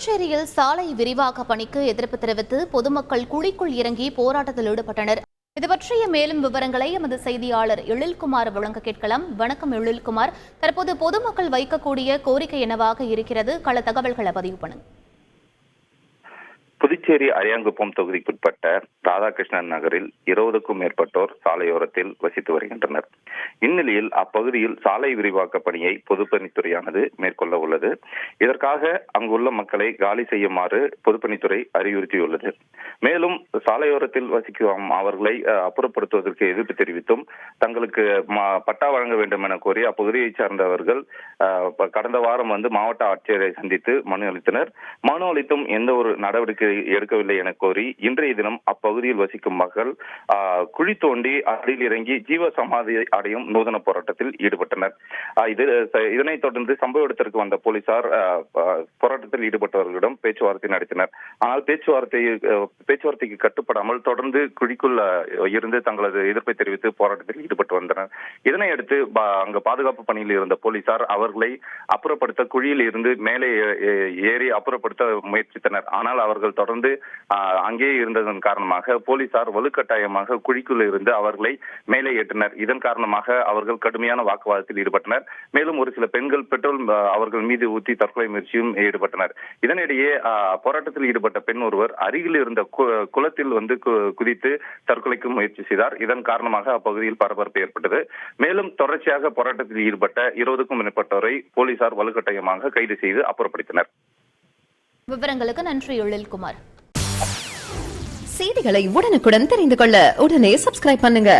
புதுச்சேரியில் சாலை விரிவாக்க பணிக்கு எதிர்ப்பு தெரிவித்து பொதுமக்கள் குழிக்குள் இறங்கி போராட்டத்தில் ஈடுபட்டனர். இது பற்றிய மேலும் விவரங்களை எமது செய்தியாளர் எழில்குமார் வழங்க கேட்கலாம். வணக்கம் எழில்குமார், தற்போது பொதுமக்கள் வைக்கக்கூடிய கோரிக்கை என்னவாக இருக்கிறது? கள தகவல்களை பதிவு பண்ணுங்க. புதுச்சேரி அரியாங்குப்பம் தொகுதிக்குட்பட்ட ராதாகிருஷ்ணன் நகரில் 20க்கும் மேற்பட்டோர் சாலையோரத்தில் வசித்து வருகின்றனர். இந்நிலையில் அப்பகுதியில் சாலை விரிவாக்க பணியை பொதுப்பணித்துறையானது மேற்கொள்ள உள்ளது. இதற்காக அங்குள்ள மக்களை காலி செய்யுமாறு பொதுப்பணித்துறை அறிவுறுத்தியுள்ளது. மேலும் சாலையோரத்தில் வசிக்கும் அவர்களை அப்புறப்படுத்துவதற்கு எதிர்ப்பு தெரிவித்தும் தங்களுக்கு பட்டா வழங்க வேண்டும் என கோரி அப்பகுதியைச் சார்ந்தவர்கள் கடந்த வாரம் மாவட்ட ஆட்சியரை சந்தித்து மனு அளித்தனர். மனு அளித்தும் எந்த ஒரு நடவடிக்கை எடுக்கவில்லை என கோரி இன்றைய தினம் அப்பகுதியில் வசிக்கும் மக்கள் குழி தோண்டி அடியில் இறங்கி ஜீவ சமாதி அடையும் நூதன போராட்டத்தில் ஈடுபட்டனர். இதனைத் தொடர்ந்து சம்பவ இடத்திற்கு வந்த போலீசார் போராட்டத்தில் ஈடுபட்டவர்களிடம் பேச்சுவார்த்தை நடத்தினர். ஆனால் பேச்சுவார்த்தைக்கு கட்டுப்படாமல் தொடர்ந்து குழிக்குள் இருந்து தங்களது எதிர்ப்பை தெரிவித்து போராட்டத்தில் ஈடுபட்டு வந்தனர். இதனையடுத்து அங்கு பாதுகாப்பு பணியில் இருந்த போலீசார் அவர்களை அப்புறப்படுத்த குழியில் இருந்து மேலே ஏறி அப்புறப்படுத்த முயற்சித்தனர். ஆனால் அவர்கள் தொடர்ந்து அங்கேயே இருந்ததன் காரணமாக போலீசார் வலுக்கட்டாயமாக குழிக்குள் இருந்து அவர்களை மேலே ஏற்றினர். இதன் காரணமாக அவர்கள் கடுமையான வாக்குவாதத்தில் ஈடுபட்டனர். மேலும் ஒரு சில பெண்கள் பெட்ரோல் அவர்கள் மீது ஊற்றி தற்கொலை முயற்சியும் ஈடுபட்டனர். இதனிடையே போராட்டத்தில் ஈடுபட்ட பெண் ஒருவர் அருகில் இருந்த குளத்தில் குதித்து தற்கொலைக்கு முயற்சி செய்தார். இதன் காரணமாக அப்பகுதியில் பரபரப்பு ஏற்பட்டது. மேலும் தொடர்ச்சியாக போராட்டத்தில் ஈடுபட்ட 20க்கும் மேற்பட்டோரை போலீசார் வலுக்கட்டாயமாக கைது செய்து அப்புறப்படுத்தினர். விவரங்களுக்கு நன்றி எழில்குமார். செய்திகளை உடனுக்குடன் தெரிந்து கொள்ள உடனே சப்ஸ்கிரைப் பண்ணுங்க.